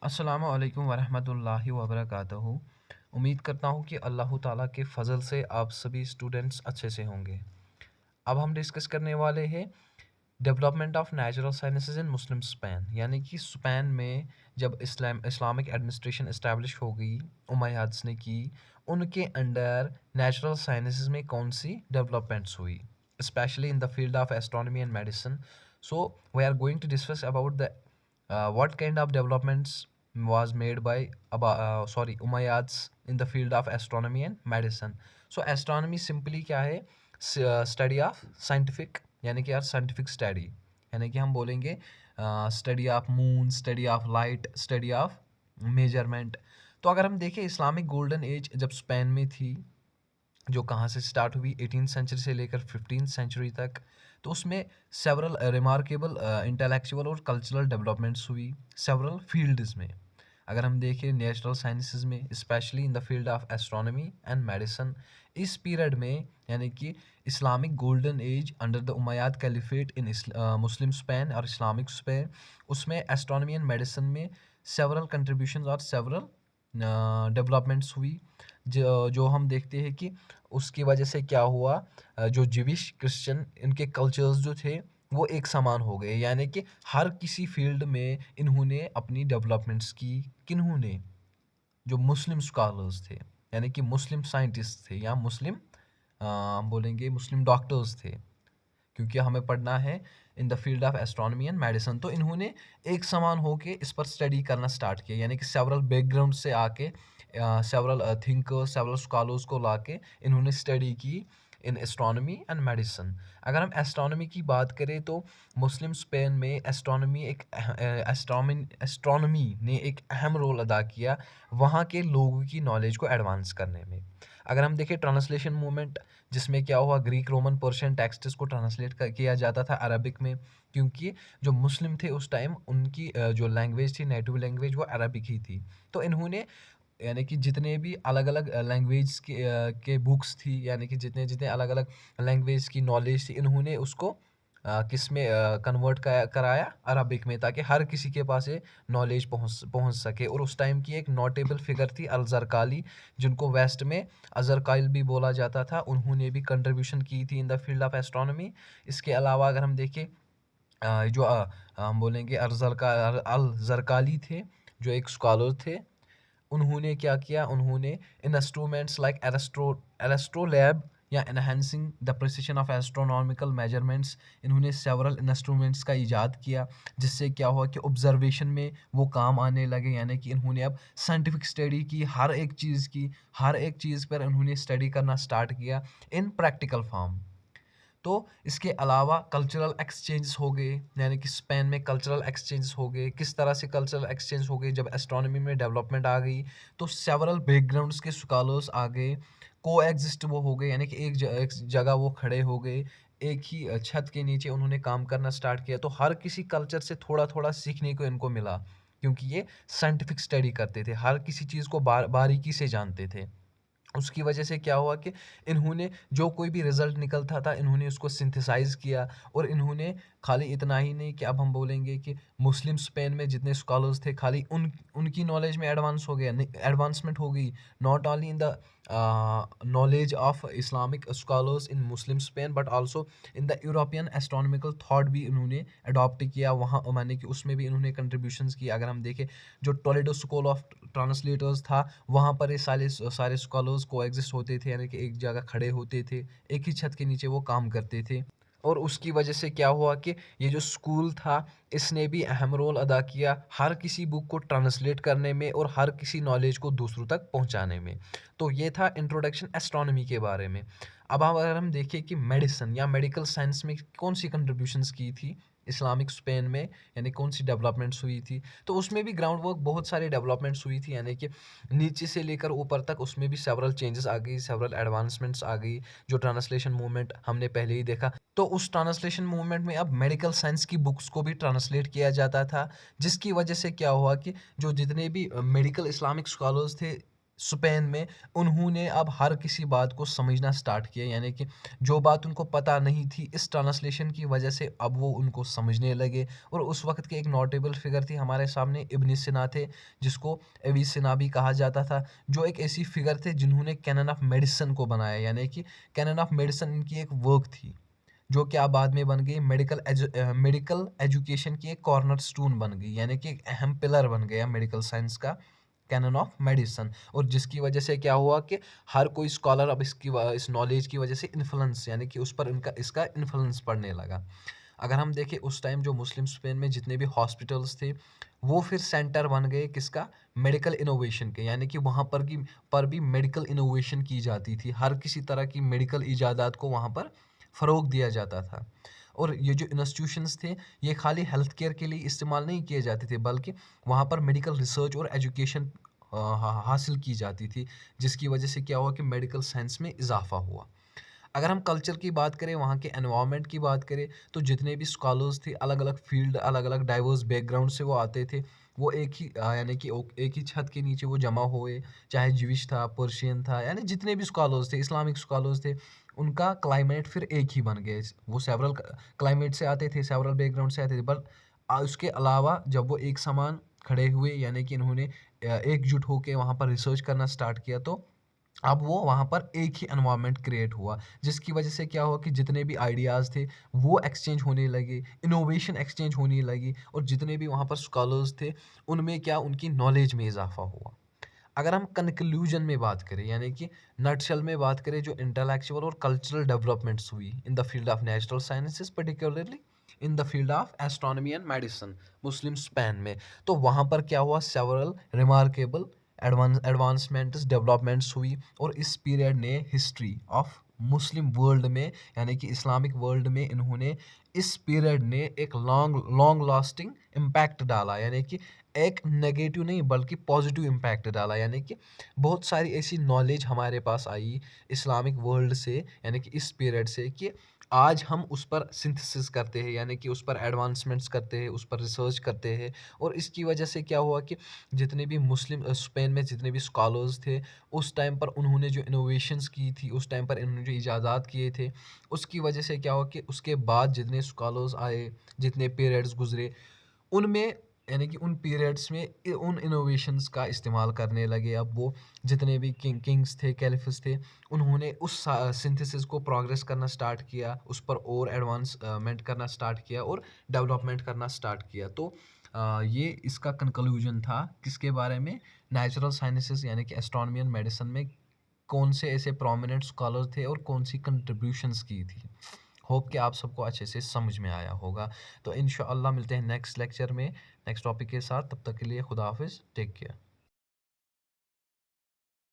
अस्सलामु अलैकुम वरहमतुल्लाहि वबरकातुहू। उम्मीद करता हूँ कि अल्लाह ताला के फ़ज़ल से आप सभी स्टूडेंट्स अच्छे से होंगे। अब हम डिस्कस करने वाले हैं development of natural sciences in Muslim Spain, यानी कि स्पेन में जब इस्लामिक एडमिनिस्ट्रेशन इस्टेब्लिश हो गई, उमैयाद्स ने की, उनके अंडर नेचुरल साइंसेज में कौन सी डेवलपमेंट्स हुई, specially in the field of astronomy and medicine. So we are going to discuss about the what kind of developments was made by Umayyads in the field of astronomy and medicine. So astronomy simply क्या है, study of scientific, यानी कि यार scientific study, यानी कि हम बोलेंगे study of moon, study of light, study of measurement. तो अगर हम देखें इस्लामिक गोल्डन एज जब स्पेन में थी, जो कहाँ से स्टार्ट हुई 18th सेंचुरी से लेकर 15th सेंचुरी तक, तो उसमें सेवरल रिमार्केबल इंटेलेक्चुअल और कल्चरल डेवलपमेंट्स हुई सेवरल फील्ड्स में। अगर हम देखें नेचुरल साइंसेज में, specially in the field of astronomy and medicine, इस पीरियड में यानी कि Islamic golden age under the Umayyad caliphate in Muslim Spain और इस्लामिक स्पेन, उसमें एस्ट्रोनॉमी एंड मेडिसिन में सेवरल कंट्रीब्यूशंस और सेवरल डेवलपमेंट्स हुई। जो हम देखते हैं कि उसकी वजह से क्या हुआ, जो ज्यूइश क्रिश्चियन इनके कल्चर्स जो थे वो एक समान हो गए, यानी कि हर किसी फील्ड में इन्होंने अपनी डेवलपमेंट्स की। किन्होंने? जो मुस्लिम स्कॉलर्स थे, यानी कि मुस्लिम साइंटिस्ट थे, या मुस्लिम हम बोलेंगे मुस्लिम डॉक्टर्स थे, क्योंकि हमें पढ़ना है इन the field of astronomy and medicine. तो इन्होंने एक समान होके इस पर स्टडी करना स्टार्ट किया, यानी कि सेवरल बैकग्राउंड से आके सेवरल थिंकर्स, सेवरल स्कॉलर्स को लाके इन्होंने स्टडी की इन एस्ट्रोनॉमी एंड मेडिसिन। अगर हम एस्ट्रोनॉमी की बात करें तो मुस्लिम स्पेन में एस्ट्रोनॉमी ने एक अहम रोल अदा किया वहाँ के लोगों की नॉलेज को एडवांस करने में। अगर हम देखें ट्रांसलेशन मूवमेंट, जिसमें क्या हुआ, ग्रीक रोमन पर्शियन टेक्स्ट्स को ट्रांसलेट किया जाता था अरबिक में, क्योंकि जो मुस्लिम थे उस टाइम उनकी जो लैंग्वेज थी, नेटिव लैंग्वेज, वो अरबिक ही थी। तो इन्होंने यानी कि जितने भी अलग अलग लैंग्वेज के बुक्स थी, यानी कि जितने जितने अलग अलग लैंग्वेज की नॉलेज थी, इन्होंने उसको किस में कन्वर्ट कराया, अरबिक में, ताकि हर किसी के पास ये नॉलेज पहुंच पहुंच सके। और उस टाइम की एक नोटेबल फिगर थी अल जरकाली, जिनको वेस्ट में अजरकाइल भी बोला जाता था, उन्होंने भी कंट्रीब्यूशन की थी इन द फील्ड ऑफ एस्ट्रोनॉमी। इसके अलावा अगर हम देखें हम बोलेंगे अल जरकाली थे, जो एक स्कॉलर थे। उन्होंने क्या किया, उन्होंने इंस्ट्रूमेंट्स लाइक एलेस्ट्रोलैब या enhancing the precision of astronomical measurements, इन्होंने सेवरल इंस्ट्रूमेंट्स का इजाद किया, जिससे क्या हुआ कि ऑब्जर्वेशन में वो काम आने लगे, यानी कि इन्होंने अब साइंटिफिक स्टडी की, हर एक चीज़ पर इन्होंने स्टडी करना स्टार्ट किया इन प्रैक्टिकल फॉर्म। तो इसके अलावा कल्चरल एक्सचेंज हो गए, यानी कि स्पेन में कल्चरल एक्सचेंज हो गए। किस तरह से कल्चरल एक्सचेंज हो गए? जब एस्ट्रोनॉमी में डेवलपमेंट आ गई तो सेवरल बैकग्राउंड्स के स्कॉलर्स आ गए, को एग्जिस्ट वो हो गए, यानी कि एक जगह वो खड़े हो गए, एक ही छत के नीचे उन्होंने काम करना स्टार्ट किया। तो हर किसी कल्चर से थोड़ा थोड़ा सीखने को इनको मिला, क्योंकि ये साइंटिफिक स्टडी करते थे, हर किसी चीज़ को बारीकी से जानते थे। उसकी वजह से क्या हुआ कि इन्होंने जो कोई भी रिज़ल्ट निकलता था, इन्होंने उसको सिंथेसाइज़ किया। और इन्होंने खाली इतना ही नहीं कि अब हम बोलेंगे कि मुस्लिम स्पेन में जितने स्कॉलर्स थे, खाली उनकी नॉलेज में एडवांसमेंट हो गई, not only in the knowledge of Islamic scholars in Muslim Spain, but also in the European astronomical thought भी इन्होंने अडॉप्ट किया वहाँ, माने कि उसमें भी इन्होंने कंट्रीब्यूशंस की। अगर हम देखें, जो टोलेडो स्कूल ऑफ ट्रांसलेटर्स था, वहाँ पर ये सारे सारे स्कॉलर्स को एग्जिस्ट होते थे, यानी कि एक जगह खड़े होते थे, एक ही छत के नीचे वो काम करते थे। और उसकी वजह से क्या हुआ कि ये जो स्कूल था, इसने भी अहम रोल अदा किया हर किसी बुक को ट्रांसलेट करने में और हर किसी नॉलेज को दूसरों तक पहुंचाने में। तो ये था इंट्रोडक्शन एस्ट्रोनॉमी के बारे में। अब अगर हम देखें कि मेडिसिन या मेडिकल साइंस में कौन सी कंट्रीब्यूशंस की थी इस्लामिक स्पेन में, यानी कौन सी डेवलपमेंट्स हुई थी, तो उसमें भी ग्राउंड वर्क बहुत सारी डेवलपमेंट्स हुई थी, यानी कि नीचे से लेकर ऊपर तक उसमें भी सेवरल चेंजेस आ गई, सेवरल एडवांसमेंट्स आ गई। जो ट्रांसलेशन मूवमेंट हमने पहले ही देखा, तो उस ट्रांसलेशन मूवमेंट में अब मेडिकल साइंस की बुक्स को भी ट्रांसलेट किया जाता था, जिसकी वजह से क्या हुआ कि जो जितने भी मेडिकल इस्लामिक स्कॉलर्स थे, स्पेन में उन्होंने अब हर किसी बात को समझना स्टार्ट किया, यानी कि जो बात उनको पता नहीं थी इस ट्रांसलेशन की वजह से अब वो उनको समझने लगे। और उस वक्त के एक नोटेबल फिगर थी हमारे सामने, इब्न सिना थे, जिसको एविसिना भी कहा जाता था, जो एक ऐसी फिगर थे जिन्होंने कैनन ऑफ मेडिसिन को बनाया, यानी कि कैनन ऑफ मेडिसिन इनकी एक वर्क थी जो क्या बाद में बन गई मेडिकल एजुकेशन की एक कॉर्नर स्टोन बन गई, यानी कि एक अहम पिलर बन गया मेडिकल साइंस का कैनन ऑफ मेडिसिन। और जिसकी वजह से क्या हुआ कि हर कोई स्कॉलर अब इस नॉलेज की वजह से इन्फ्लुएंस, यानी कि उस पर इनका इसका इन्फ्लुएंस पड़ने लगा। अगर हम देखें उस टाइम जो मुस्लिम स्पेन में जितने भी हॉस्पिटल्स थे वो फिर सेंटर बन गए किसका, मेडिकल इनोवेशन के, यानी कि वहाँ पर भी मेडिकल इनोवेशन की जाती थी, हर किसी तरह की मेडिकल इजादात को वहाँ पर फ़रोग दिया जाता था। और ये जो इंस्टीट्यूशंस थे ये खाली हेल्थ केयर के लिए इस्तेमाल नहीं किए जाते थे, बल्कि वहाँ पर मेडिकल रिसर्च और एजुकेशन हासिल की जाती थी, जिसकी वजह से क्या हुआ कि मेडिकल साइंस में इजाफा हुआ। अगर हम कल्चर की बात करें, वहाँ के एनवायरनमेंट की बात करें, तो जितने भी स्कॉलर्स थे अलग-अलग फ़ील्ड, अलग-अलग डाइवर्स बैकग्राउंड से वो आते थे। वो एक ही यानी कि एक ही छत के नीचे वो जमा हुए, चाहे ज्विश था, पर्शियन था, यानी जितने भी स्कॉलर्स थे, इस्लामिक स्कॉलर्स थे, उनका क्लाइमेट फिर एक ही बन गया। वो सेवरल क्लाइमेट से आते थे, सेवरल बैकग्राउंड से आते थे, बट उसके अलावा जब वो एक समान खड़े हुए, यानी कि इन्होंने एकजुट होके वहाँ पर रिसर्च करना स्टार्ट किया, तो अब वो वहाँ पर एक ही एनवायरनमेंट क्रिएट हुआ, जिसकी वजह से क्या हुआ कि जितने भी आइडियाज़ थे वो एक्सचेंज होने लगे, इनोवेशन एक्सचेंज होने लगी, और जितने भी वहाँ पर स्कॉलर्स थे उनमें क्या उनकी नॉलेज में इजाफा हुआ। अगर हम कंक्लूजन में बात करें, यानी कि नटशेल में बात करें, जो इंटेलेक्चुअल और कल्चरल डेवलपमेंट्स हुई इन the field of natural sciences, particularly in the field of astronomy and medicine Muslim Spain में, तो वहाँ पर क्या हुआ, सेवरल रिमार्केबल एडवांसमेंट्स डेवलपमेंट्स हुई। और इस पीरियड ने हिस्ट्री ऑफ मुस्लिम वर्ल्ड में, यानी कि इस्लामिक वर्ल्ड में, इन्होंने इस पीरियड ने एक लॉन्ग लॉन्ग लास्टिंग इम्पैक्ट डाला, यानी कि एक नेगेटिव नहीं बल्कि पॉजिटिव इम्पैक्ट डाला, यानी कि बहुत सारी ऐसी नॉलेज हमारे पास आई इस्लामिक वर्ल्ड से, यानी कि इस पीरियड से, कि आज हम उस पर सिंथेसिस करते हैं, यानी कि उस पर एडवांसमेंट्स करते हैं, उस पर रिसर्च करते हैं। और इसकी वजह से क्या हुआ कि जितने भी मुस्लिम स्पेन में जितने भी स्कॉलर्स थे उस टाइम पर उन्होंने जो इनोवेशंस की थी, उस टाइम पर इन्होंने जो इजाज़ात किए थे, उसकी वजह से क्या हुआ कि उसके बाद जितने स्कॉलर्स आए, जितने पीरियड्स गुजरे, उनमें, यानी कि उन पीरियड्स में उन इनोवेशंस का इस्तेमाल करने लगे। अब वो जितने भी किंग्स थे, कैलिफ्स थे, उन्होंने उस सिंथेसिस को प्रोग्रेस करना स्टार्ट किया, उस पर और एडवांसमेंट करना स्टार्ट किया और डेवलपमेंट करना स्टार्ट किया। तो ये इसका कंक्लूजन था किसके बारे में, नेचुरल साइंसेस यानी कि एस्ट्रोनॉमी एंड मेडिसिन में कौन से ऐसे प्रोमिनेंट स्कॉलर थे और कौन सी कंट्रीब्यूशंस की थी। होप कि आप सबको अच्छे से समझ में आया होगा। तो इंशाअल्लाह मिलते हैं नेक्स्ट लेक्चर में नेक्स्ट टॉपिक के साथ, तब तक के लिए खुदा हाफिज़, टेक केयर।